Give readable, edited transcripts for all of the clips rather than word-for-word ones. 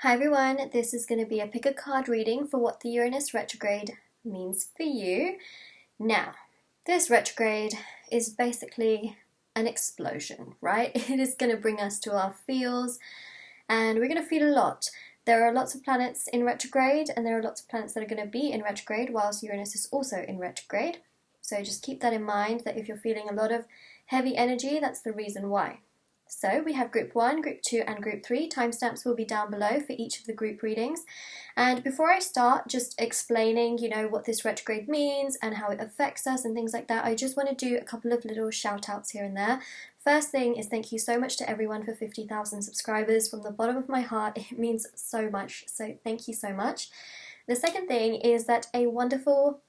Hi everyone, this is going to be a pick a card reading for what the Uranus retrograde means for you. Now, this retrograde is basically an explosion, right? It is going to bring us to our feels and we're going to feel a lot. There are lots of planets in retrograde and there are lots of planets that are going to be in retrograde whilst Uranus is also in retrograde. So just keep that in mind, that if you're feeling a lot of heavy energy, that's the reason why. So we have group 1, group 2 and group 3. Timestamps will be down below for each of the group readings. And before I start just explaining, what this retrograde means and how it affects us and things like that, I just want to do a couple of little shout outs here and there. First thing is thank you so much to everyone for 50,000 subscribers. From the bottom of my heart, it means so much. So thank you so much. The second thing is that a wonderful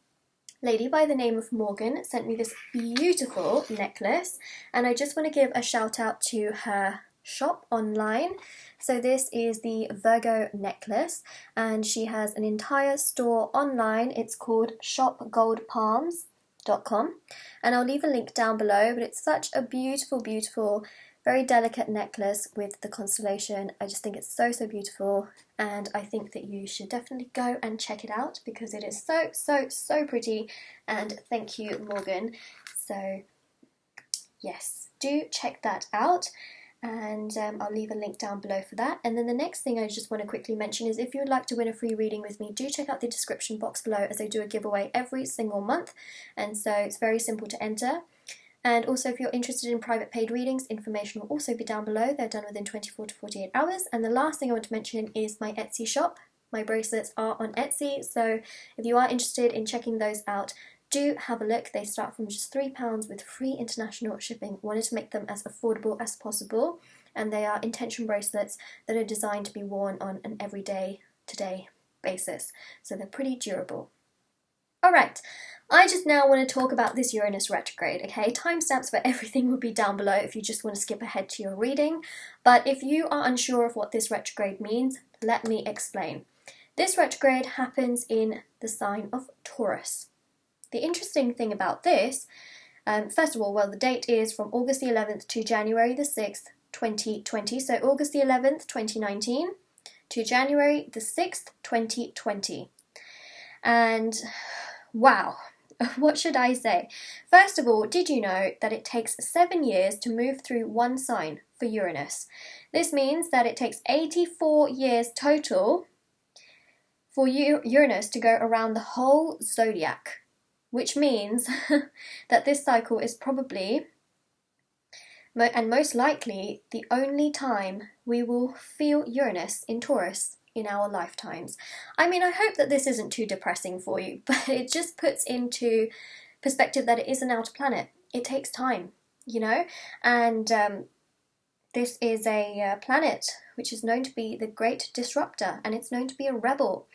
lady by the name of Morgan sent me this beautiful necklace, and I just want to give a shout out to her shop online. So this is the Virgo necklace and she has an entire store online. It's called shopgoldpalms.com and I'll leave a link down below, but it's such a beautiful, very delicate necklace with the constellation. I just think it's so beautiful, and I think that you should definitely go and check it out because it is so pretty, and thank you, Morgan. So yes, do check that out, and I'll leave a link down below for that. And then the next thing I just want to quickly mention is if you would like to win a free reading with me, do check out the description box below, as I do a giveaway every single month, and so it's very simple to enter. And also, if you're interested in private paid readings, information will also be down below. They're done within 24 to 48 hours. And the last thing I want to mention is my Etsy shop. My bracelets are on Etsy, so if you are interested in checking those out, do have a look. They start from just £3 with free international shipping. I wanted to make them as affordable as possible, and they are intention bracelets that are designed to be worn on an everyday, today basis. So they're pretty durable. Alright, I just now want to talk about this Uranus retrograde, okay? Timestamps for everything will be down below if you just want to skip ahead to your reading. But if you are unsure of what this retrograde means, let me explain. This retrograde happens in the sign of Taurus. The interesting thing about this, first of all, the date is from August the 11th to January the 6th, 2020. So August the 11th, 2019 to January the 6th, 2020. And wow, what should I say? First of all, did you know that it takes 7 years to move through one sign for Uranus? This means that it takes 84 years total for Uranus to go around the whole zodiac, which means that this cycle is probably, and most likely, the only time we will feel Uranus in Taurus in our lifetimes. I mean, I hope that this isn't too depressing for you, but it just puts into perspective that it is an outer planet. It takes time, and this is a planet which is known to be the great disruptor, and it's known to be a rebel,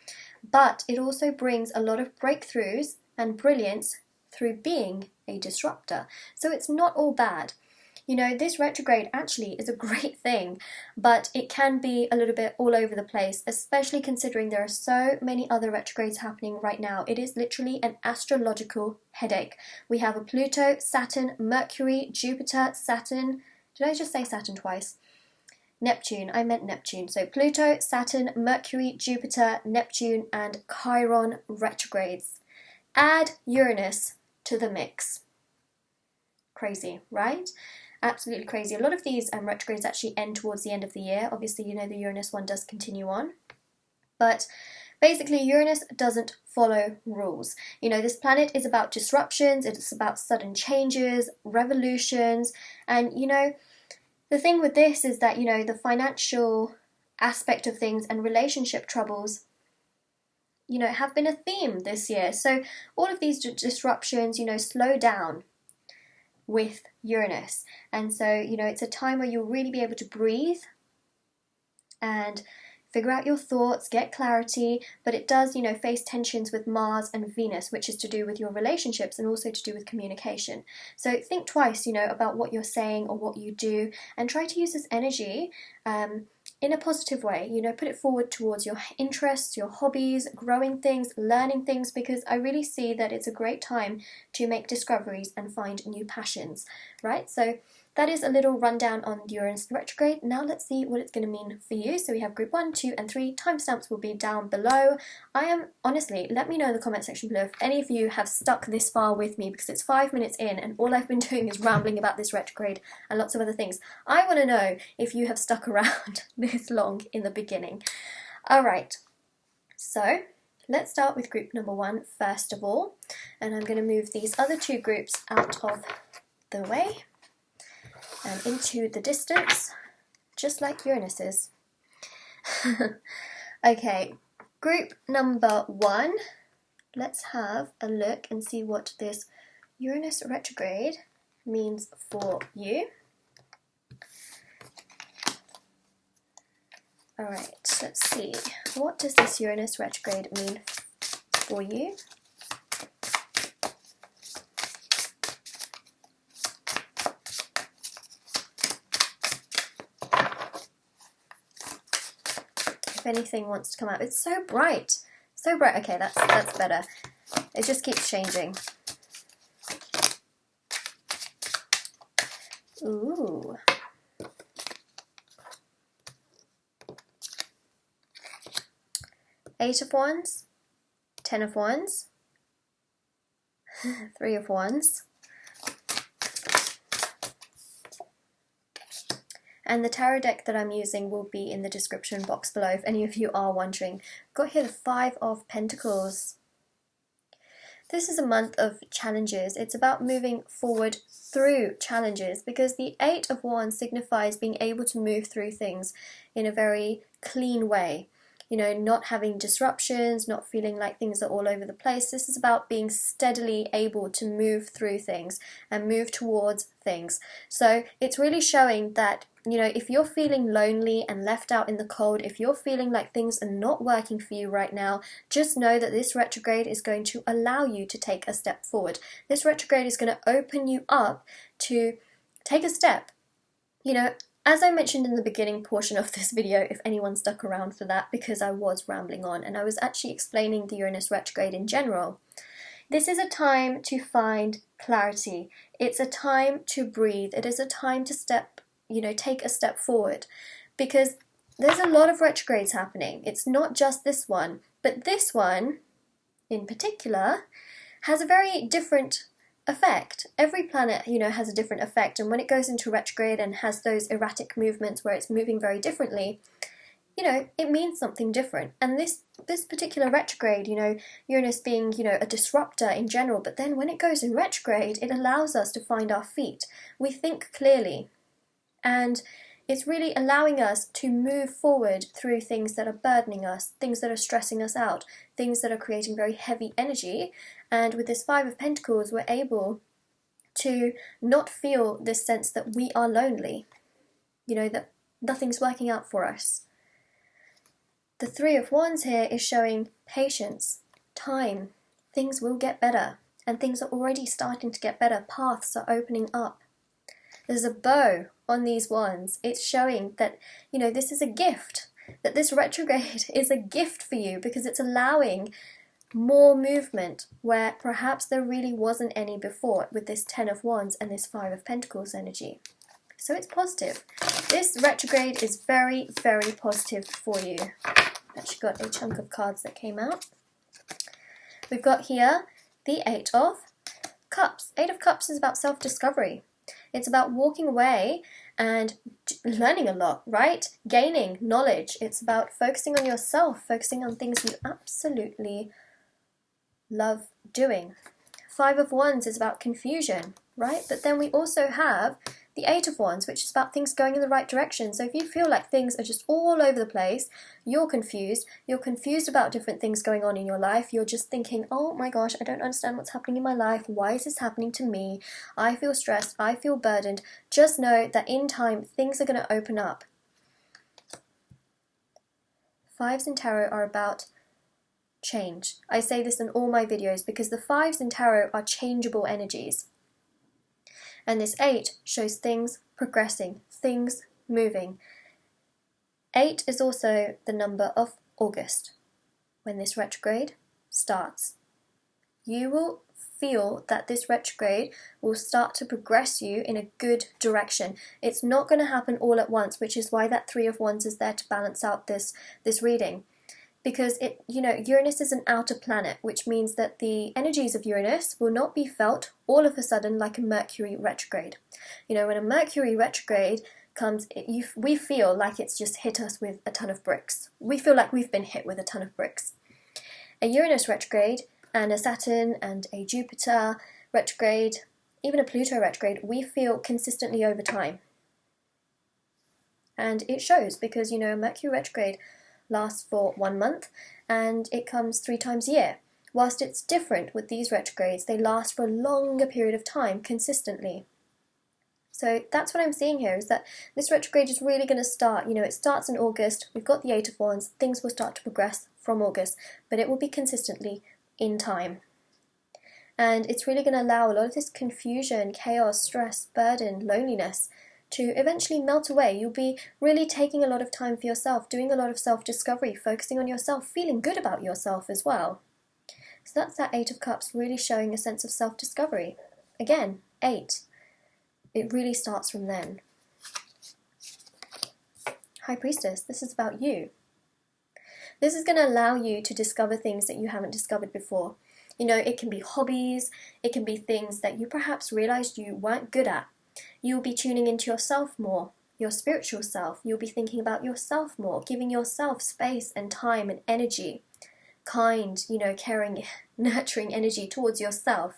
but it also brings a lot of breakthroughs and brilliance through being a disruptor. So it's not all bad. This retrograde actually is a great thing, but it can be a little bit all over the place, especially considering there are so many other retrogrades happening right now. It is literally an astrological headache. We have a Pluto, Saturn, Mercury, Jupiter, Saturn. Did I just say Saturn twice? Neptune. I meant Neptune. So Pluto, Saturn, Mercury, Jupiter, Neptune, and Chiron retrogrades. Add Uranus to the mix. Crazy, right? Absolutely crazy. A lot of these retrogrades actually end towards the end of the year. Obviously, the Uranus one does continue on. But basically, Uranus doesn't follow rules. This planet is about disruptions, it's about sudden changes, revolutions, and, the thing with this is that, the financial aspect of things and relationship troubles, have been a theme this year. So all of these disruptions, slow down with Uranus, and so it's a time where you'll really be able to breathe and figure out your thoughts, get clarity, but it does face tensions with Mars and Venus, which is to do with your relationships and also to do with communication. So think twice about what you're saying or what you do, and try to use this energy in a positive way. Put it forward towards your interests, your hobbies, growing things, learning things, because I really see that it's a great time to make discoveries and find new passions, right? So that is a little rundown on Uranus retrograde. Now let's see what it's going to mean for you. So we have group 1, 2 and 3. Timestamps will be down below. Honestly, let me know in the comment section below if any of you have stuck this far with me, because it's 5 minutes in and all I've been doing is rambling about this retrograde and lots of other things. I want to know if you have stuck around this long in the beginning. Alright, so let's start with group number 1 first of all, and I'm going to move these other 2 groups out of the way and into the distance, just like Uranus is. Okay, group number 1, let's have a look and see what this Uranus retrograde means for you. Alright, let's see. What does this Uranus retrograde mean for you? If anything wants to come out, it's so bright. So bright. Okay, that's better. It just keeps changing. Ooh. Eight of Wands, 10 of Wands, 3 of Wands, and the tarot deck that I'm using will be in the description box below if any of you are wondering. Got here the 5 of Pentacles. This is a month of challenges. It's about moving forward through challenges, because the 8 of Wands signifies being able to move through things in a very clean way. You know, not having disruptions, not feeling like things are all over the place. This is about being steadily able to move through things and move towards things. So it's really showing that, you know, if you're feeling lonely and left out in the cold, if you're feeling like things are not working for you right now, just know that this retrograde is going to allow you to take a step forward. This retrograde is going to open you up to take a step. You know, as I mentioned in the beginning portion of this video, if anyone stuck around for that, because I was rambling on and I was actually explaining the Uranus retrograde in general, this is a time to find clarity. It's a time to breathe. It is a time to take a step forward, because there's a lot of retrogrades happening. It's not just this one, but this one in particular has a very different effect. Every planet, you know, has a different effect, and when it goes into retrograde and has those erratic movements where it's moving very differently, you know, it means something different. And this particular retrograde, you know, Uranus being, you know, a disruptor in general, but then when it goes in retrograde, it allows us to find our feet. We think clearly, and it's really allowing us to move forward through things that are burdening us, things that are stressing us out, things that are creating very heavy energy. And with this 5 of Pentacles, we're able to not feel this sense that we are lonely, you know, that nothing's working out for us. The 3 of Wands here is showing patience, time, things will get better, and things are already starting to get better, paths are opening up. There's a bow on these wands. It's showing that, you know, this is a gift, that this retrograde is a gift for you, because it's allowing more movement where perhaps there really wasn't any before with this 10 of Wands and this 5 of Pentacles energy. So it's positive. This retrograde is very, very positive for you. Actually got a chunk of cards that came out. We've got here the 8 of Cups. 8 of Cups is about self-discovery. It's about walking away and learning a lot, right? Gaining knowledge. It's about focusing on yourself, focusing on things you absolutely love doing. 5 of Wands is about confusion, right? But then we also have the 8 of Wands, which is about things going in the right direction. So if you feel like things are just all over the place, you're confused about different things going on in your life, you're just thinking, oh my gosh, I don't understand what's happening in my life, why is this happening to me, I feel stressed, I feel burdened, just know that in time, things are going to open up. 5s in tarot are about change. I say this in all my videos because the 5s in tarot are changeable energies. And this 8 shows things progressing, things moving. 8 is also the number of August, when this retrograde starts. You will feel that this retrograde will start to progress you in a good direction. It's not going to happen all at once, which is why that Three of Wands is there to balance out this reading. Because Uranus is an outer planet, which means that the energies of Uranus will not be felt all of a sudden like a Mercury retrograde. When a Mercury retrograde comes, we feel like it's just hit us with a ton of bricks. We feel like we've been hit with a ton of bricks. A Uranus retrograde and a Saturn and a Jupiter retrograde, even a Pluto retrograde, we feel consistently over time. And it shows because, a Mercury retrograde lasts for 1 month and it comes 3 times a year. Whilst it's different with these retrogrades, they last for a longer period of time consistently. So that's what I'm seeing here, is that this retrograde is really going to start, it starts in August, we've got the Eight of Wands, things will start to progress from August, but it will be consistently in time. And it's really going to allow a lot of this confusion, chaos, stress, burden, loneliness to eventually melt away. You'll be really taking a lot of time for yourself, doing a lot of self-discovery, focusing on yourself, feeling good about yourself as well. So that's that Eight of Cups, really showing a sense of self-discovery. Again, 8. It really starts from then. High Priestess, this is about you. This is going to allow you to discover things that you haven't discovered before. It can be hobbies, it can be things that you perhaps realized you weren't good at. You'll be tuning into yourself more, your spiritual self. You'll be thinking about yourself more, giving yourself space and time and energy. Kind, caring, nurturing energy towards yourself.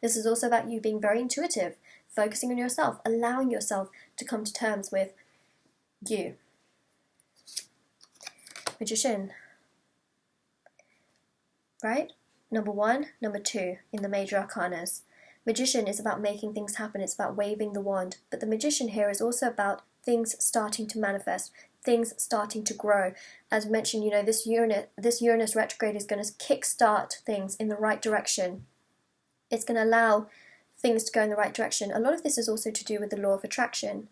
This is also about you being very intuitive, focusing on yourself, allowing yourself to come to terms with you. Magician. Right? Number 1, number 2 in the major arcanas. Magician is about making things happen. It's about waving the wand. But the Magician here is also about things starting to manifest, things starting to grow. As mentioned, this Uranus retrograde is going to kickstart things in the right direction. It's going to allow things to go in the right direction. A lot of this is also to do with the law of attraction.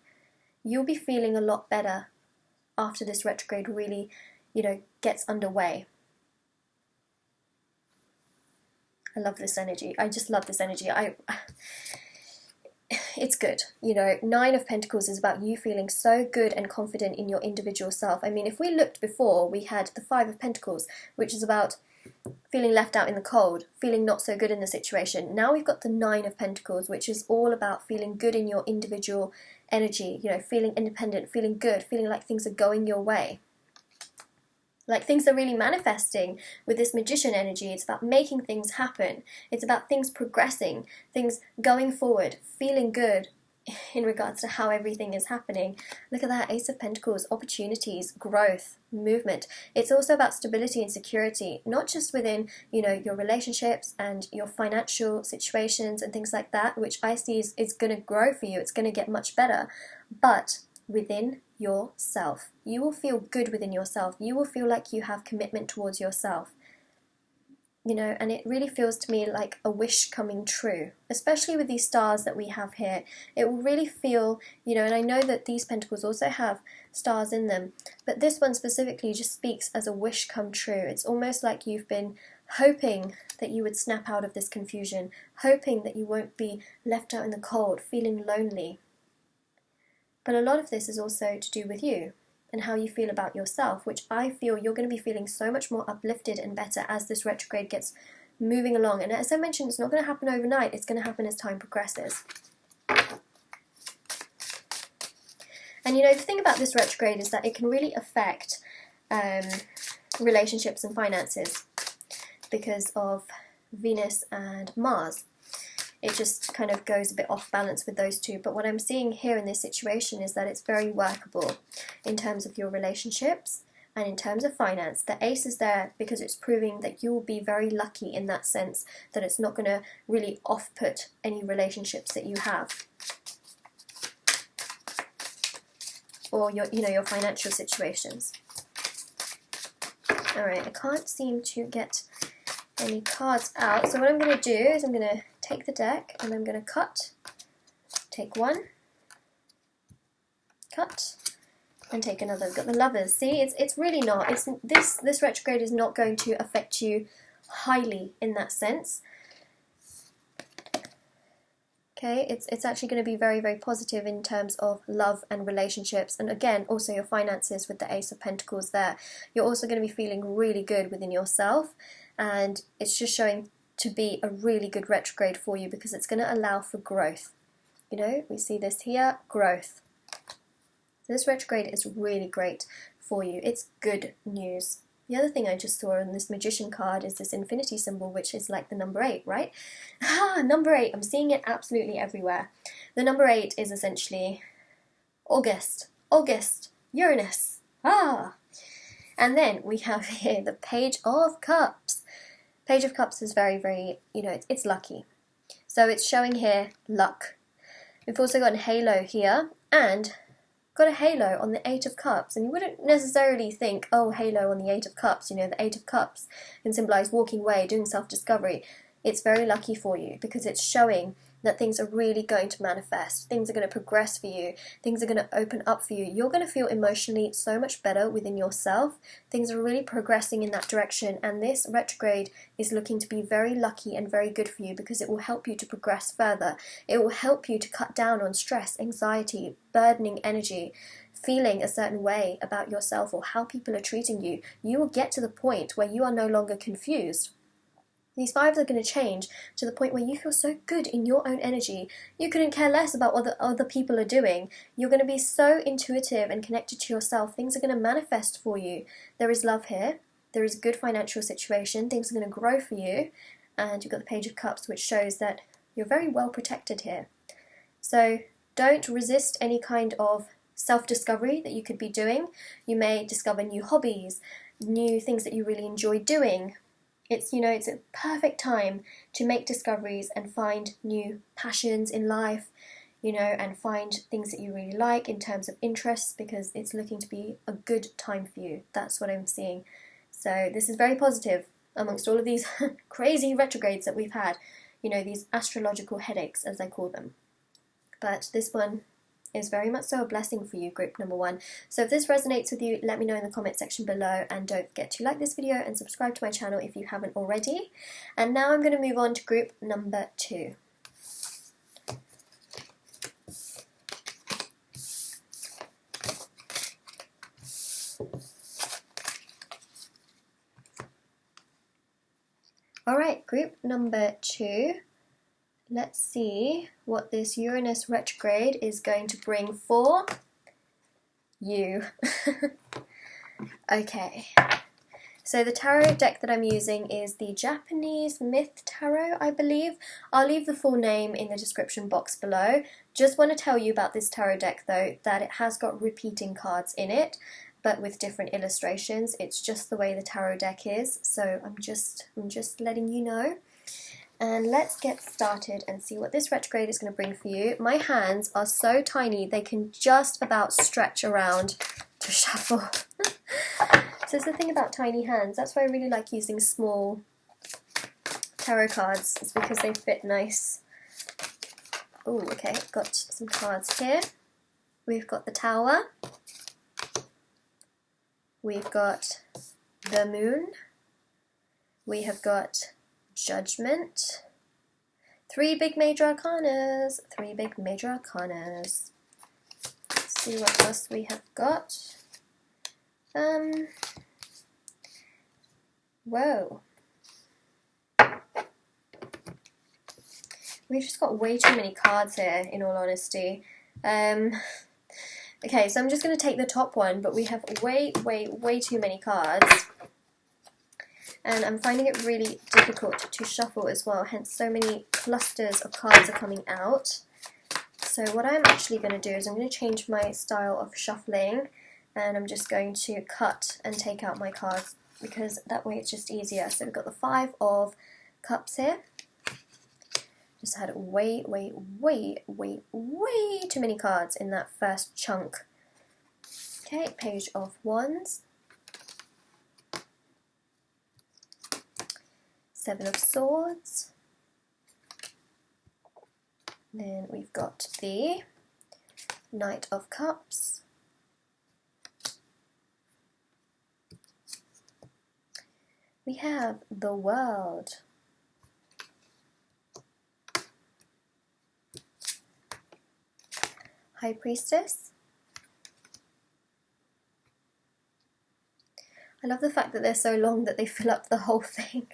You'll be feeling a lot better after this retrograde really, gets underway. I love this energy. I just love this energy. It's good. 9 of Pentacles is about you feeling so good and confident in your individual self. I mean, if we looked before, we had the 5 of Pentacles, which is about feeling left out in the cold, feeling not so good in the situation. Now we've got the 9 of Pentacles, which is all about feeling good in your individual energy, feeling independent, feeling good, feeling like things are going your way. Like things are really manifesting with this Magician energy. It's about making things happen. It's about things progressing, things going forward, feeling good in regards to how everything is happening. Look at that, Ace of Pentacles, opportunities, growth, movement. It's also about stability and security, not just within, your relationships and your financial situations and things like that, which I see is going to grow for you. It's going to get much better, but within yourself. You will feel good within yourself. You will feel like you have commitment towards yourself. And it really feels to me like a wish coming true, especially with these stars that we have here. It will really feel, and I know that these pentacles also have stars in them, but this one specifically just speaks as a wish come true. It's almost like you've been hoping that you would snap out of this confusion, hoping that you won't be left out in the cold, feeling lonely. But a lot of this is also to do with you and how you feel about yourself, which I feel you're going to be feeling so much more uplifted and better as this retrograde gets moving along. And as I mentioned, it's not going to happen overnight. It's going to happen as time progresses. And the thing about this retrograde is that it can really affect relationships and finances because of Venus and Mars. It just kind of goes a bit off balance with those two. But what I'm seeing here in this situation is that it's very workable in terms of your relationships and in terms of finance. The Ace is there because it's proving that you will be very lucky in that sense, that it's not going to really off-put any relationships that you have. Or your financial situations. Alright, I can't seem to get any cards out. So what I'm going to do is I'm going to take the deck and I'm going to cut, take one, cut, and take another. I've got the Lovers. See, it's really not. This retrograde is not going to affect you highly in that sense. Okay, it's actually going to be very, very positive in terms of love and relationships, and again, also your finances with the Ace of Pentacles there. You're also going to be feeling really good within yourself, and it's just showing to be a really good retrograde for you because it's going to allow for growth. You know, we see this here, growth. This retrograde is really great for you. It's good news. The other thing I just saw on this Magician card is this infinity symbol, which is like the number 8, right? Number 8, I'm seeing it absolutely everywhere. The number 8 is essentially August, Uranus. And then we have here the Page of Cups. Page of Cups is very, very, you know, it's lucky. So it's showing here luck. We've also got a halo here, and got a halo on the Eight of Cups, and you wouldn't necessarily think, oh, halo on the Eight of Cups, you know, the Eight of Cups can symbolize walking away, doing self-discovery. It's very lucky for you because it's showing that things are really going to manifest, things are going to progress for you, things are going to open up for you. You're going to feel emotionally so much better within yourself. Things are really progressing in that direction, and this retrograde is looking to be very lucky and very good for you because it will help you to progress further. It will help you to cut down on stress, anxiety, burdening energy, feeling a certain way about yourself or how people are treating you. You will get to the point where you are no longer confused. These vibes are going to change to the point where you feel so good in your own energy, you couldn't care less about what other people are doing. You're going to be so intuitive and connected to yourself. Things are going to manifest for you. There is love here. There is a good financial situation. Things are going to grow for you. And you've got the Page of Cups, which shows that you're very well protected here. So don't resist any kind of self-discovery that you could be doing. You may discover new hobbies, new things that you really enjoy doing. It's, you know, it's a perfect time to make discoveries and find new passions in life, you know, and find things that you really like in terms of interests, because it's looking to be a good time for you. That's what I'm seeing. So this is very positive amongst all of these crazy retrogrades that we've had, you know, these astrological headaches, as I call them. But this one is very much so a blessing for you, group number 1. So if this resonates with you, let me know in the comment section below, and don't forget to like this video and subscribe to my channel if you haven't already. And now I'm going to move on to group number 2. Alright, group number 2. Let's see what this Uranus retrograde is going to bring for you. Okay, so the tarot deck that I'm using is the Japanese Myth Tarot, I believe. I'll leave the full name in the description box below. Just want to tell you about this tarot deck though, that it has got repeating cards in it, but with different illustrations. It's just the way the tarot deck is, so I'm just letting you know. And let's get started and see what this retrograde is going to bring for you. My hands are so tiny, they can just about stretch around to shuffle. So it's the thing about tiny hands. That's why I really like using small tarot cards. It's because they fit nice. Oh, okay, got some cards here. We've got the Tower. We've got the Moon. We have got Judgment. 3 big major arcanas. 3 big major arcanas. Let's see what else we have got. Whoa. We've just got way too many cards here, in all honesty. Okay, so I'm just going to take the top one, but we have way too many cards. And I'm finding it really difficult to shuffle as well, hence so many clusters of cards are coming out. So what I'm actually going to do is I'm going to change my style of shuffling, and I'm just going to cut and take out my cards, because that way it's just easier. So we've got the 5 of Cups here. Just had way too many cards in that first chunk. Okay, Page of Wands. 7 of Swords. Then we've got the Knight of Cups. We have the World. High Priestess. I love the fact that they're so long that they fill up the whole thing.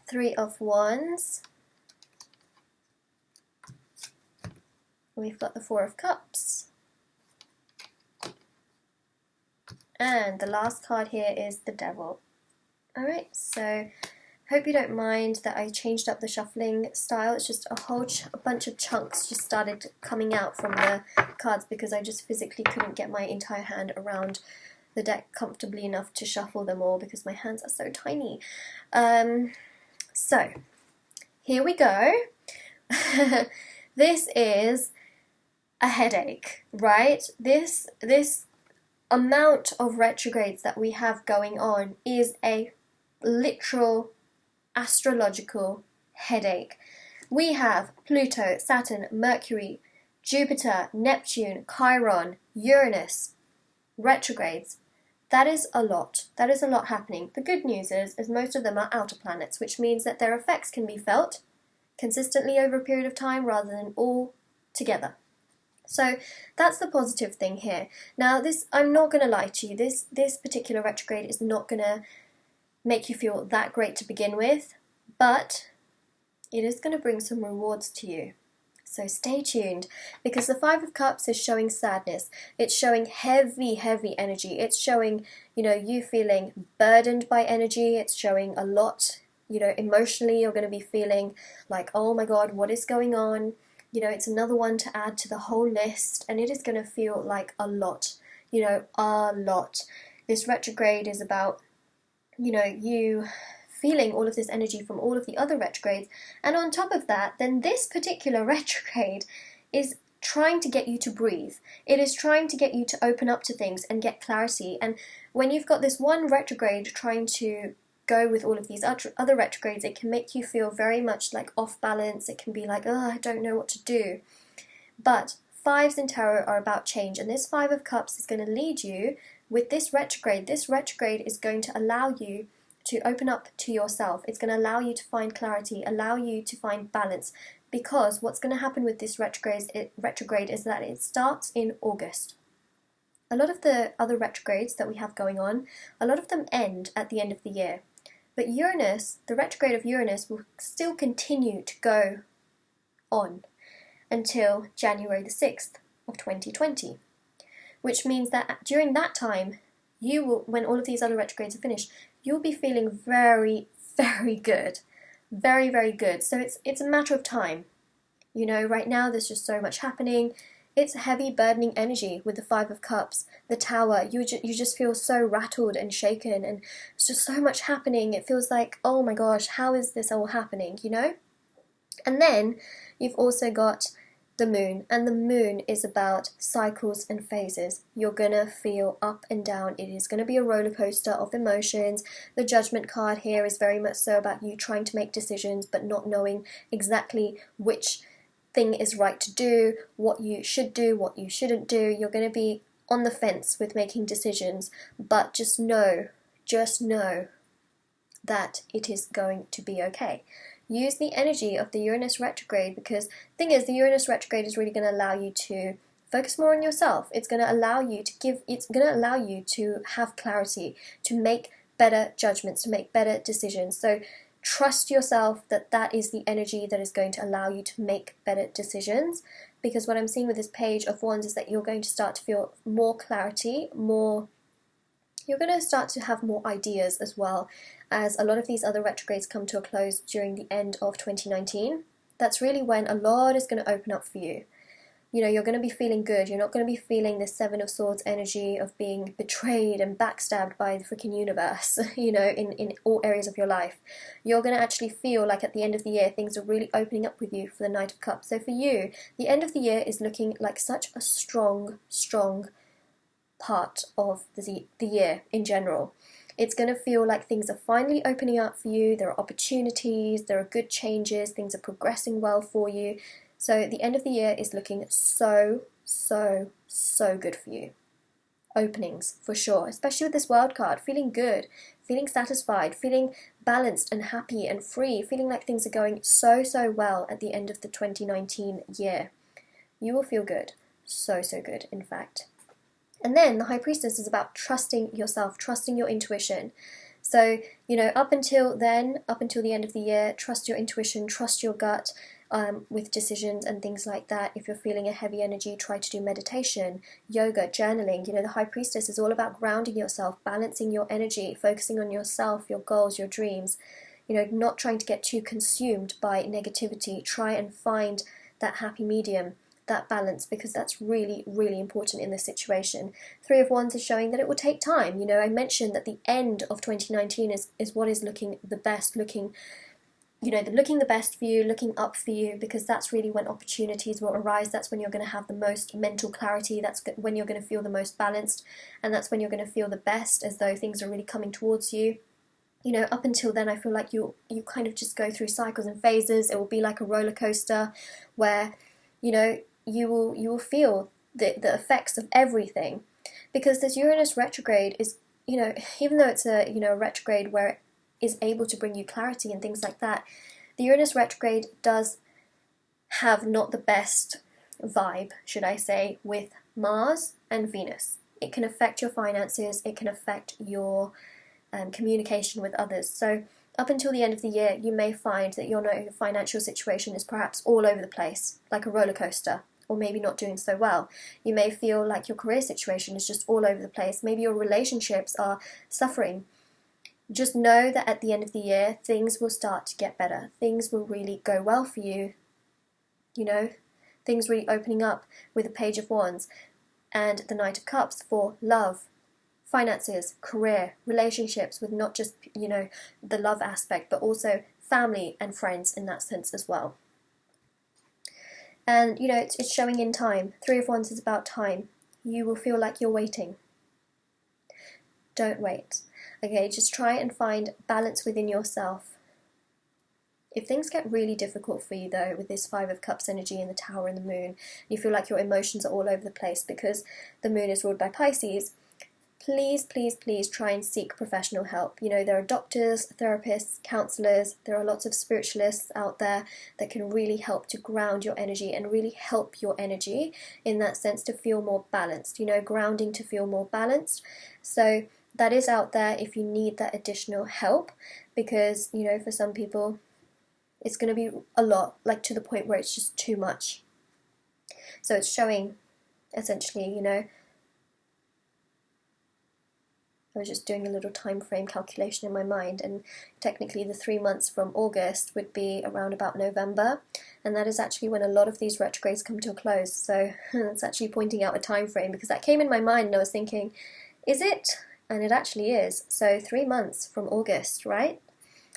Three of Wands. We've got the Four of Cups. And the last card here is the Devil. Alright, so hope you don't mind that I changed up the shuffling style. It's just a bunch of chunks just started coming out from the cards because I just physically couldn't get my entire hand around the deck comfortably enough to shuffle them all because my hands are so tiny. So, here we go. This is a headache, right? This amount of retrogrades that we have going on is a literal astrological headache. We have Pluto, Saturn, Mercury, Jupiter, Neptune, Chiron, Uranus, retrogrades. That is a lot. That is a lot happening. The good news is most of them are outer planets, which means that their effects can be felt consistently over a period of time rather than all together. So that's the positive thing here. Now this, I'm not going to lie to you, this particular retrograde is not going to make you feel that great to begin with, but it is going to bring some rewards to you. So stay tuned, because the Five of Cups is showing sadness. It's showing heavy, heavy energy. It's showing, you feeling burdened by energy. It's showing a lot, emotionally you're going to be feeling like, oh my God, what is going on? It's another one to add to the whole list, and it is going to feel like a lot, a lot. This retrograde is about, you feeling all of this energy from all of the other retrogrades, and on top of that, then this particular retrograde is trying to get you to breathe. It is trying to get you to open up to things and get clarity. And when you've got this one retrograde trying to go with all of these other retrogrades, it can make you feel very much like off balance. It can be like, oh, I don't know what to do. But fives in tarot are about change, and this Five of Cups is going to lead you with this retrograde. This retrograde is going to allow you to open up to yourself. It's going to allow you to find clarity, allow you to find balance, because what's going to happen with this retrograde is that it starts in August. A lot of the other retrogrades that we have going on, a lot of them end at the end of the year. But Uranus, the retrograde of Uranus, will still continue to go on until January the 6th of 2020, which means that during that time, you will, when all of these other retrogrades are finished, you'll be feeling very, very good. Very, very good. So it's a matter of time. Right now there's just so much happening. It's heavy, burdening energy with the Five of Cups, the Tower. You just feel so rattled and shaken, and it's just so much happening. It feels like, oh my gosh, how is this all happening, And then you've also got the Moon, and the Moon is about cycles and phases. You're gonna feel up and down. It is gonna be a roller coaster of emotions. The Judgment card here is very much so about you trying to make decisions but not knowing exactly which thing is right to do, what you should do, what you shouldn't do. You're gonna be on the fence with making decisions, but just know that it is going to be okay. Use the energy of the Uranus retrograde, because the thing is, the Uranus retrograde is really going to allow you to focus more on yourself. It's going to allow you to have clarity, to make better judgments, to make better decisions. So trust yourself that is the energy that is going to allow you to make better decisions, because what I'm seeing with this Page of Wands is that you're going to start to feel more clarity, you're going to start to have more ideas as well, as a lot of these other retrogrades come to a close during the end of 2019. That's really when a lot is going to open up for you. You're going to be feeling good. You're not going to be feeling the Seven of Swords energy of being betrayed and backstabbed by the freaking universe, in all areas of your life. You're going to actually feel like at the end of the year, things are really opening up with you for the Knight of Cups. So for you, the end of the year is looking like such a strong, strong part of the year in general. It's going to feel like things are finally opening up for you. There are opportunities, there are good changes, things are progressing well for you. So the end of the year is looking so, so, so good for you. Openings, for sure, especially with this wild card, feeling good, feeling satisfied, feeling balanced and happy and free, feeling like things are going so, so well at the end of the 2019 year. You will feel good. So, so good, in fact. And then the High Priestess is about trusting yourself, trusting your intuition. So, you know, up until then, up until the end of the year, trust your intuition, trust your gut with decisions and things like that. If you're feeling a heavy energy, try to do meditation, yoga, journaling. You know, the High Priestess is all about grounding yourself, balancing your energy, focusing on yourself, your goals, your dreams. You know, not trying to get too consumed by negativity. Try and find that happy medium, that balance, because that's really, really important in this situation. Three of Wands is showing that it will take time. You know, I mentioned that the end of 2019 is what is looking the best, looking the best for you, looking up for you, because that's really when opportunities will arise. That's when you're going to have the most mental clarity. That's when you're going to feel the most balanced, and that's when you're going to feel the best, as though things are really coming towards you. You know, up until then, I feel like you kind of just go through cycles and phases. It will be like a roller coaster where, you know, you will feel the effects of everything, because this Uranus retrograde is, you know, even though it's a, you know, a retrograde where it is able to bring you clarity and things like that, the Uranus retrograde does have not the best vibe, should I say, with Mars and Venus. It can affect your finances, it can affect your communication with others. So up until the end of the year, you may find that your financial situation is perhaps all over the place, like a roller coaster, or maybe not doing so well. You may feel like your career situation is just all over the place. Maybe your relationships are suffering. Just know that at the end of the year, things will start to get better. Things will really go well for you. You know, things really opening up with the Page of Wands and the Knight of Cups for love, finances, career, relationships, with not just, you know, the love aspect, but also family and friends in that sense as well. And, you know, it's showing in time. Three of Wands is about time. You will feel like you're waiting. Don't wait. Okay, just try and find balance within yourself. If things get really difficult for you, though, with this Five of Cups energy and the Tower and the Moon, you feel like your emotions are all over the place because the Moon is ruled by Pisces, please, please, please try and seek professional help. You know, there are doctors, therapists, counselors, there are lots of spiritualists out there that can really help to ground your energy and really help your energy in that sense to feel more balanced, you know, grounding to feel more balanced. So that is out there if you need that additional help, because, you know, for some people it's going to be a lot, like to the point where it's just too much. So it's showing essentially, you know, I was just doing a little time frame calculation in my mind, and technically the 3 months from August would be around about November, and that is actually when a lot of these retrogrades come to a close. So it's actually pointing out a time frame, because that came in my mind and I was thinking, is it? And it actually is. So 3 months from August, right?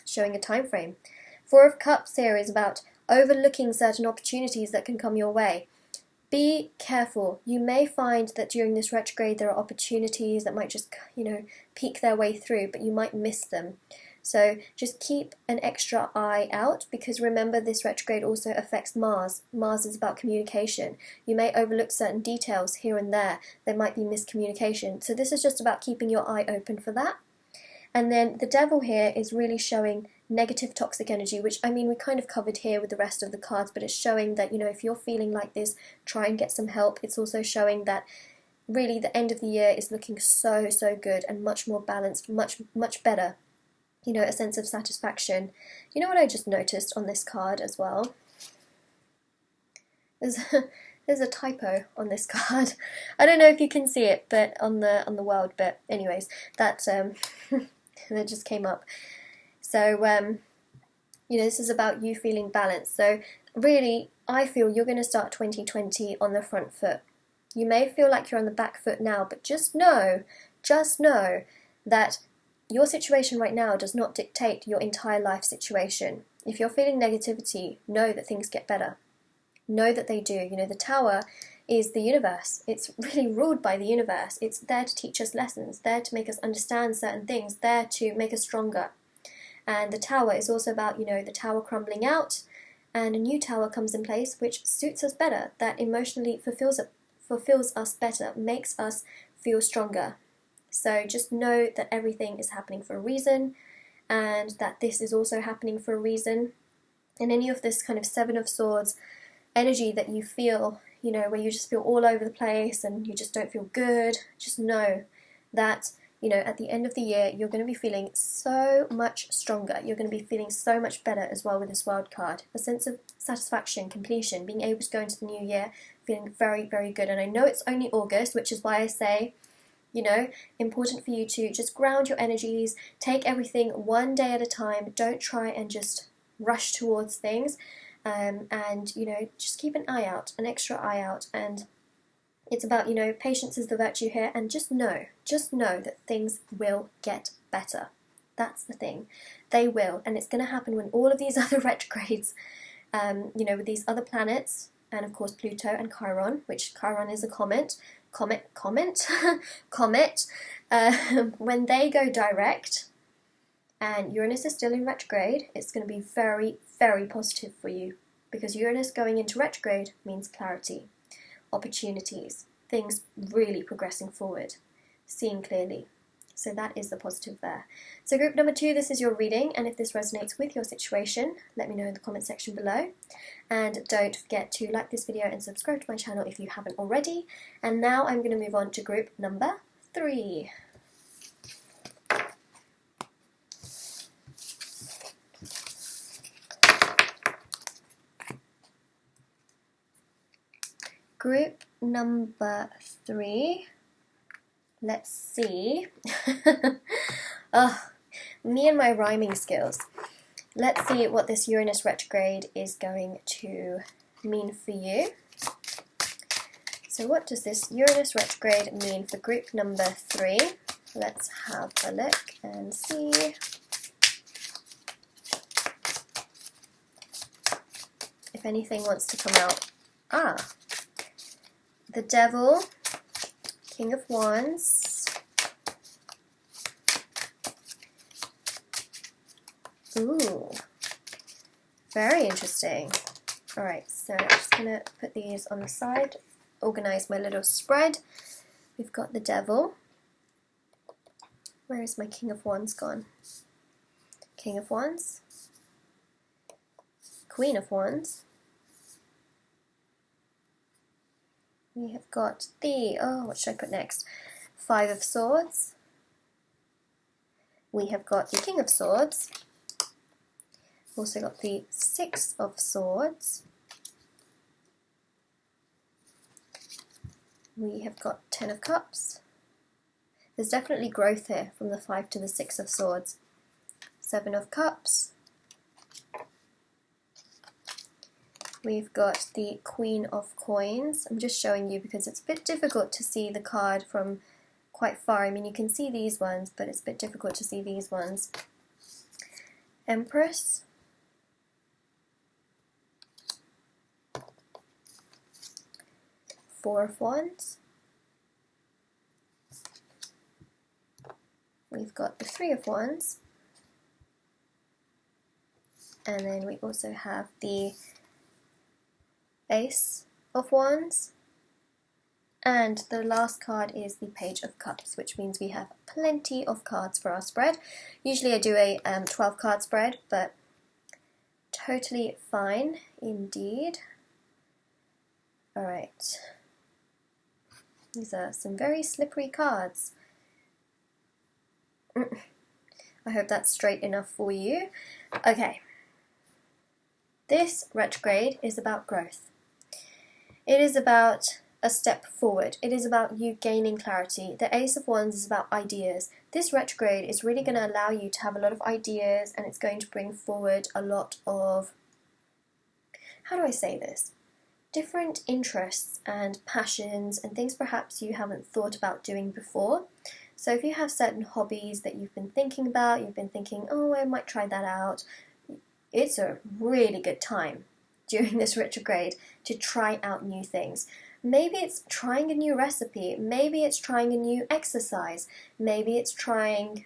Showing a time frame. Four of Cups here is about overlooking certain opportunities that can come your way. Be careful. You may find that during this retrograde there are opportunities that might just, you know, peek their way through, but you might miss them. So just keep an extra eye out, because remember, this retrograde also affects Mars. Mars is about communication. You may overlook certain details here and there. There might be miscommunication. So this is just about keeping your eye open for that. And then the Devil here is really showing negative toxic energy, which, I mean, we kind of covered here with the rest of the cards, but it's showing that, you know, if you're feeling like this, try and get some help. It's also showing that really the end of the year is looking so, so good and much more balanced, much, much better. You know, a sense of satisfaction. You know what I just noticed on this card as well? There's a typo on this card. I don't know if you can see it, but on the world. But anyways, that that just came up. So you know, this is about you feeling balanced. So really, I feel you're going to start 2020 on the front foot. You may feel like you're on the back foot now, but just know that your situation right now does not dictate your entire life situation. If you're feeling negativity, know that things get better. Know that they do. You know, the Tower is the universe. It's really ruled by the universe. It's there to teach us lessons, there to make us understand certain things, there to make us stronger. And the Tower is also about, you know, the tower crumbling out and a new tower comes in place which suits us better, that emotionally fulfills us better, makes us feel stronger. So just know that everything is happening for a reason, and that this is also happening for a reason. And any of this kind of Seven of Swords energy that you feel you know, where you just feel all over the place and you just don't feel good, just know that, you know, at the end of the year, you're going to be feeling so much stronger. You're going to be feeling so much better as well with this World card. A sense of satisfaction, completion, being able to go into the new year feeling very, very good. And I know it's only August, which is why I say, you know, important for you to just ground your energies, take everything one day at a time. Don't try and just rush towards things. And, you know, just keep an eye out, an extra eye out. And it's about, you know, patience is the virtue here, and just know that things will get better. That's the thing. They will, and it's going to happen when all of these other retrogrades, you know, with these other planets, and of course Pluto and Chiron, which Chiron is a comet, when they go direct, and Uranus is still in retrograde, it's going to be very, very positive for you, because Uranus going into retrograde means clarity, opportunities, things really progressing forward, seeing clearly. So that is the positive there. So group number 2, this is your reading, and if this resonates with your situation, let me know in the comment section below. And don't forget to like this video and subscribe to my channel if you haven't already. And now I'm going to move on to group number 3. Group number 3, let's see. Me and my rhyming skills. Let's see what this Uranus retrograde is going to mean for you. So what does this Uranus retrograde mean for group number 3? Let's have a look and see. If anything wants to come out. The Devil, King of Wands, ooh, very interesting. Alright, so I'm just going to put these on the side, organise my little spread. We've got the Devil. Where is my King of Wands gone? King of Wands, Queen of Wands. We have got the, what should I put next? 5 of Swords. We have got the King of Swords. Also got the 6 of Swords. We have got 10 of Cups. There's definitely growth here from the 5 to the 6 of Swords. 7 of Cups. We've got the Queen of Coins. I'm just showing you because it's a bit difficult to see the card from quite far. I mean, you can see these ones, but it's a bit difficult to see these ones. Empress. Four of Wands. We've got the 3 of Wands. And then we also have the Ace of Wands, and the last card is the Page of Cups, which means we have plenty of cards for our spread. Usually I do a 12 card spread, but totally fine indeed. Alright, these are some very slippery cards. I hope that's straight enough for you. Okay, this retrograde is about growth. It is about a step forward. It is about you gaining clarity. The Ace of Wands is about ideas. This retrograde is really going to allow you to have a lot of ideas, and it's going to bring forward a lot of, how do I say this? Different interests and passions and things perhaps you haven't thought about doing before. So if you have certain hobbies that you've been thinking about, you've been thinking, oh, I might try that out, it's a really good time during this retrograde to try out new things. Maybe it's trying a new recipe, maybe it's trying a new exercise, maybe it's trying,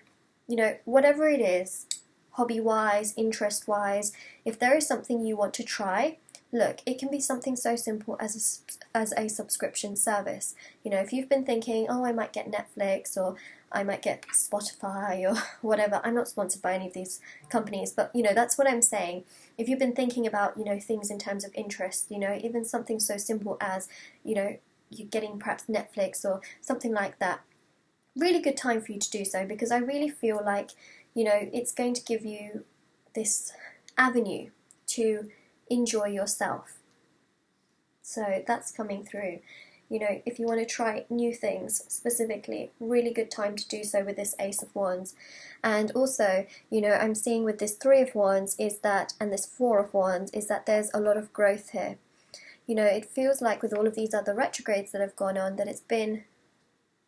you know, whatever it is, hobby-wise, interest-wise. If there is something you want to try, look, it can be something so simple as a subscription service. You know, if you've been thinking, oh, I might get Netflix, or I might get Spotify or whatever. I'm not sponsored by any of these companies, but, you know, that's what I'm saying. If you've been thinking about, you know, things in terms of interest, you know, even something so simple as, you know, you're getting perhaps Netflix or something like that, really good time for you to do so, because I really feel like, you know, it's going to give you this avenue to enjoy yourself. So that's coming through. You know, if you want to try new things specifically, really good time to do so with this Ace of Wands. And also, you know, I'm seeing with this Three of Wands is that, and this Four of Wands, is that there's a lot of growth here. You know, it feels like with all of these other retrogrades that have gone on that it's been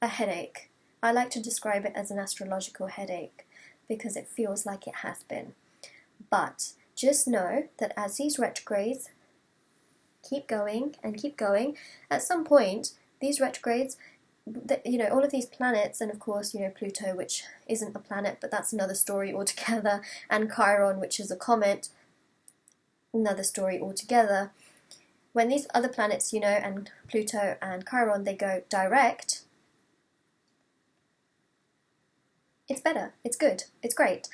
a headache. I like to describe it as an astrological headache because it feels like it has been. But just know that as these retrogrades keep going and keep going, at some point these retrogrades, you know, all of these planets, and of course, you know, Pluto, which isn't a planet, but that's another story altogether, and Chiron, which is a comet, another story altogether. When these other planets, you know, and Pluto and Chiron, they go direct, it's better, it's good, it's great,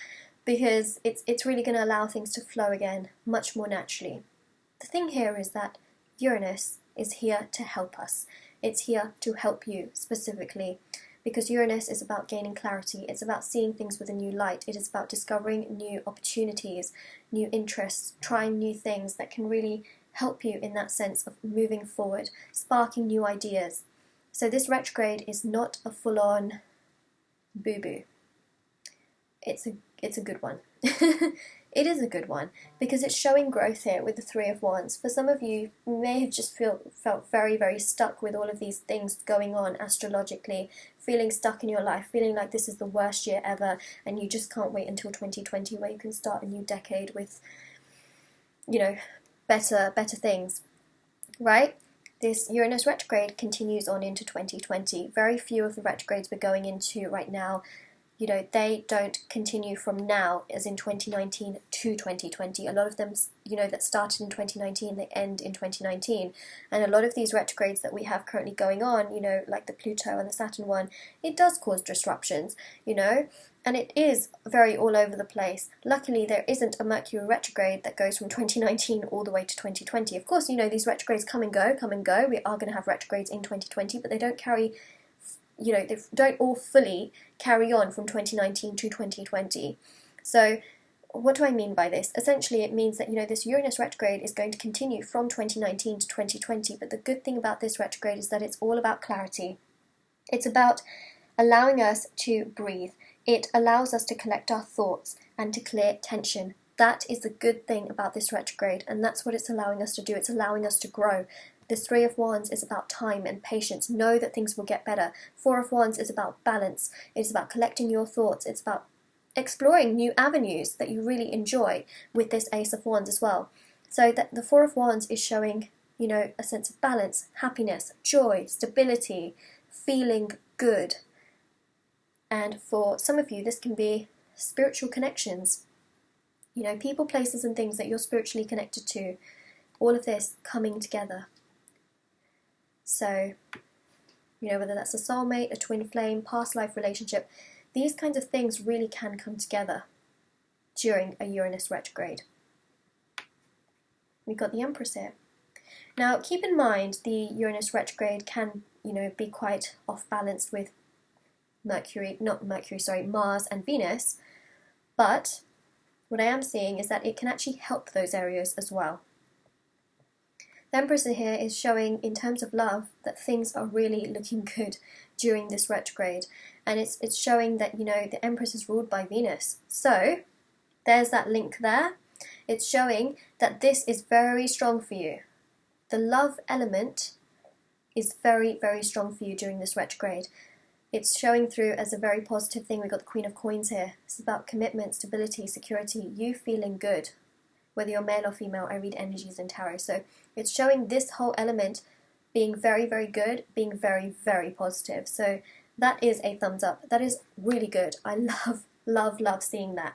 because it's really going to allow things to flow again much more naturally. The thing here is that Uranus is here to help us. It's here to help you specifically, because Uranus is about gaining clarity. It's about seeing things with a new light. It is about discovering new opportunities, new interests, trying new things that can really help you in that sense of moving forward, sparking new ideas. So this retrograde is not a full-on boo-boo. It's a good one. It is a good one because it's showing growth here with the Three of Wands. For some of you may have just felt very, very stuck with all of these things going on astrologically, feeling stuck in your life, feeling like this is the worst year ever, and you just can't wait until 2020 where you can start a new decade with, you know, better things, right? This Uranus retrograde continues on into 2020. Very few of the retrogrades we're going into right now, you know, they don't continue from now, as in 2019 to 2020. A lot of them, you know, that started in 2019, they end in 2019. And a lot of these retrogrades that we have currently going on, you know, like the Pluto and the Saturn one, it does cause disruptions, you know, and it is very all over the place. Luckily, there isn't a Mercury retrograde that goes from 2019 all the way to 2020. Of course, you know, these retrogrades come and go. We are going to have retrogrades in 2020, but they don't carry, you know, they don't all fully carry on from 2019 to 2020. So what do I mean by this? Essentially, it means that, you know, this Uranus retrograde is going to continue from 2019 to 2020, but the good thing about this retrograde is that it's all about clarity. It's about allowing us to breathe. It allows us to collect our thoughts and to clear tension. That is the good thing about this retrograde, and that's what it's allowing us to do. It's allowing us to grow. This Three of Wands is about time and patience. Know that things will get better. Four of Wands is about balance. It's about collecting your thoughts. It's about exploring new avenues that you really enjoy with this Ace of Wands as well. So that the Four of Wands is showing, you know, a sense of balance, happiness, joy, stability, feeling good. And for some of you, this can be spiritual connections. You know, people, places and things that you're spiritually connected to. All of this coming together. So, you know, whether that's a soulmate, a twin flame, past life relationship, these kinds of things really can come together during a Uranus retrograde. We've got the Empress here. Now, keep in mind the Uranus retrograde can, you know, be quite off-balanced with Mars and Venus, but what I am seeing is that it can actually help those areas as well. The Empress here is showing, in terms of love, that things are really looking good during this retrograde. And it's showing that, you know, the Empress is ruled by Venus. So, there's that link there. It's showing that this is very strong for you. The love element is very, very strong for you during this retrograde. It's showing through as a very positive thing. We've got the Queen of Coins here. It's about commitment, stability, security, you feeling good. Whether you're male or female, I read energies in tarot. So it's showing this whole element being very, very good, being very, very positive. So that is a thumbs up. That is really good. I love seeing that.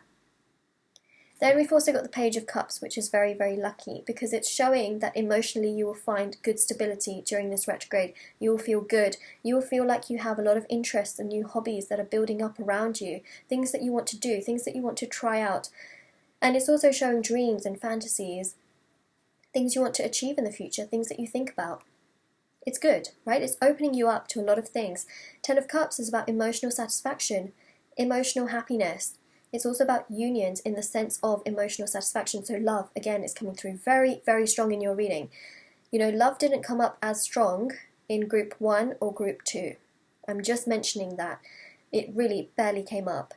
Then we've also got the Page of Cups, which is very, very lucky because it's showing that emotionally you will find good stability during this retrograde. You will feel good. You will feel like you have a lot of interests and new hobbies that are building up around you, things that you want to do, things that you want to try out. And it's also showing dreams and fantasies, things you want to achieve in the future, things that you think about. It's good, right? It's opening you up to a lot of things. Ten of Cups is about emotional satisfaction, emotional happiness. It's also about unions in the sense of emotional satisfaction. So love, again, is coming through very, very strong in your reading. You know, love didn't come up as strong in group 1 or group 2. I'm just mentioning that. It really barely came up.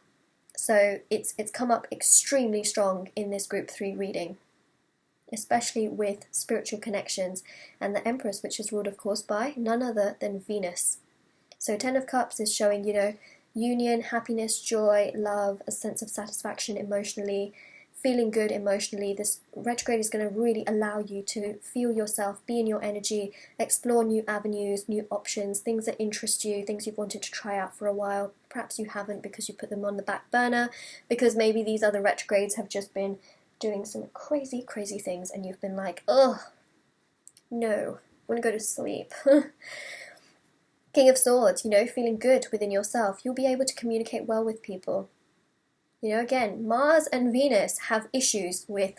So it's come up extremely strong in this group 3 reading, especially with spiritual connections and the Empress, which is ruled, of course, by none other than Venus. So Ten of Cups is showing, you know, union, happiness, joy, love, a sense of satisfaction emotionally, feeling good emotionally. This retrograde is going to really allow you to feel yourself, be in your energy, explore new avenues, new options, things that interest you, things you've wanted to try out for a while. Perhaps you haven't because you put them on the back burner, because maybe these other retrogrades have just been doing some crazy, crazy things and you've been like, ugh, no, I want to go to sleep. King of Swords, you know, feeling good within yourself. You'll be able to communicate well with people. You know, again, Mars and Venus have issues with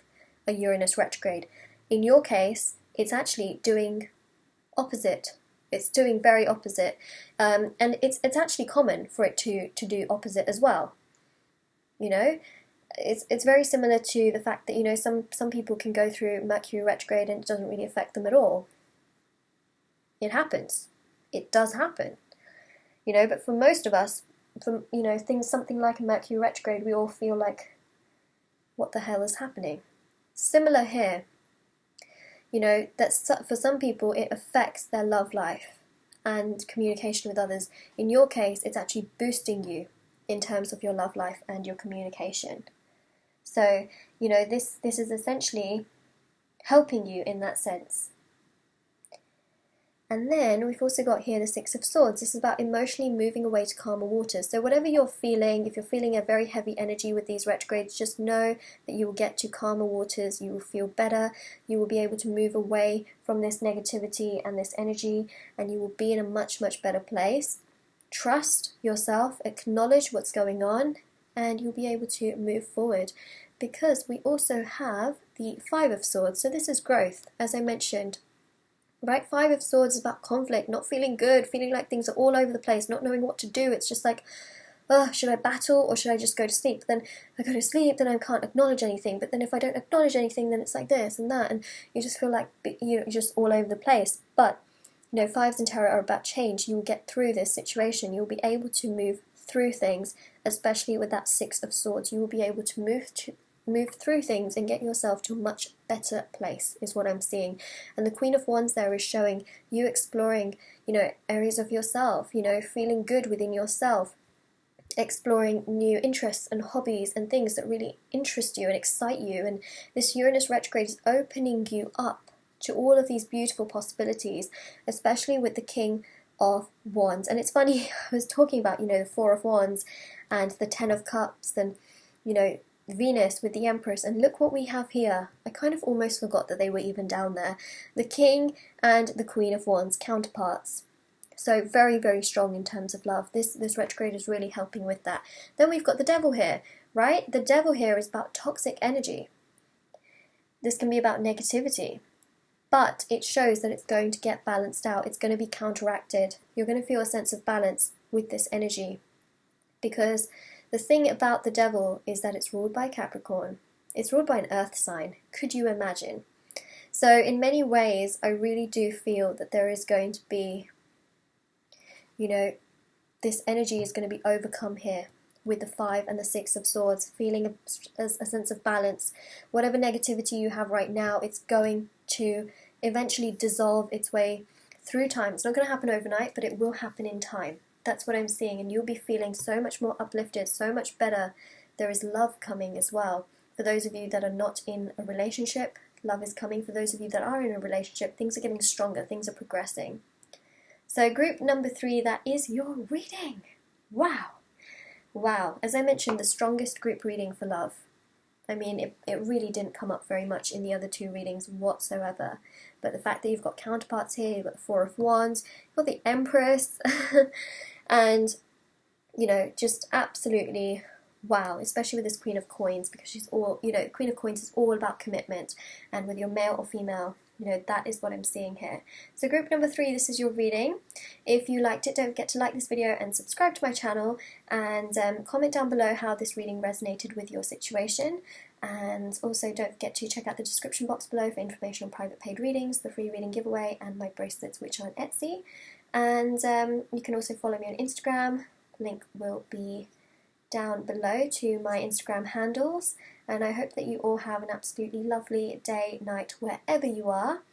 a Uranus retrograde. In your case, it's actually doing opposite. It's doing very opposite. And it's actually common for it to do opposite as well. You know, it's very similar to the fact that, you know, some people can go through Mercury retrograde and it doesn't really affect them at all. It happens. It does happen, you know, but for most of us, from, you know, something like a Mercury retrograde, we all feel like, what the hell is happening? Similar here, you know, that for some people it affects their love life and communication with others. In your case, it's actually boosting you in terms of your love life and your communication. So, you know, this is essentially helping you in that sense. And then we've also got here the Six of Swords. This is about emotionally moving away to calmer waters. So whatever you're feeling, if you're feeling a very heavy energy with these retrogrades, just know that you will get to calmer waters, you will feel better, you will be able to move away from this negativity and this energy, and you will be in a much, much better place. Trust yourself, acknowledge what's going on, and you'll be able to move forward. Because we also have the Five of Swords. So this is growth, as I mentioned. Right, Five of Swords is about conflict, not feeling good, feeling like things are all over the place, not knowing what to do. It's just like, oh, should I battle or should I just go to sleep? Then I go to sleep, then I can't acknowledge anything. But then if I don't acknowledge anything, then it's like this and that, and you just feel like you're just all over the place. But, you know, Fives in Tarot are about change. You will get through this situation. You'll be able to move through things, especially with that Six of Swords. You will be able to move through things and get yourself to a much better place, is what I'm seeing. And the Queen of Wands there is showing you exploring, you know, areas of yourself, you know, feeling good within yourself, exploring new interests and hobbies and things that really interest you and excite you. And this Uranus retrograde is opening you up to all of these beautiful possibilities, especially with the King of Wands. And it's funny, I was talking about, you know, the Four of Wands and the Ten of Cups and, you know, Venus with the Empress, and look what we have here. I kind of almost forgot that they were even down there. The King and the Queen of Wands, counterparts. So very, very strong in terms of love. This retrograde is really helping with that. Then we've got the Devil here, right? The Devil here is about toxic energy. This can be about negativity, but it shows that it's going to get balanced out. It's going to be counteracted. You're going to feel a sense of balance with this energy, because the thing about the Devil is that it's ruled by Capricorn. It's ruled by an earth sign. Could you imagine? So in many ways, I really do feel that there is going to be, you know, this energy is going to be overcome here with the Five and the Six of Swords, feeling a sense of balance. Whatever negativity you have right now, it's going to eventually dissolve its way through time. It's not going to happen overnight, but it will happen in time. That's what I'm seeing, and you'll be feeling so much more uplifted, so much better. There is love coming as well. For those of you that are not in a relationship, love is coming. For those of you that are in a relationship, things are getting stronger, things are progressing. So group number 3, that is your reading. Wow. Wow. As I mentioned, the strongest group reading for love. I mean, it really didn't come up very much in the other two readings whatsoever. But the fact that you've got counterparts here, you've got the Four of Wands, you've got the Empress, and, you know, just absolutely wow, especially with this Queen of Coins, because she's all, you know, Queen of Coins is all about commitment, and with your male or female, you know, that is what I'm seeing here. So group number 3, this is your reading. If you liked it, don't forget to like this video and subscribe to my channel, and comment down below how this reading resonated with your situation. And also don't forget to check out the description box below for information on private paid readings, the free reading giveaway, and my bracelets, which are on Etsy. And you can also follow me on Instagram. Link will be down below to my Instagram handles, and I hope that you all have an absolutely lovely day, night, wherever you are,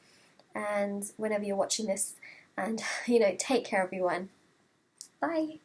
and whenever you're watching this, and, you know, take care everyone. Bye!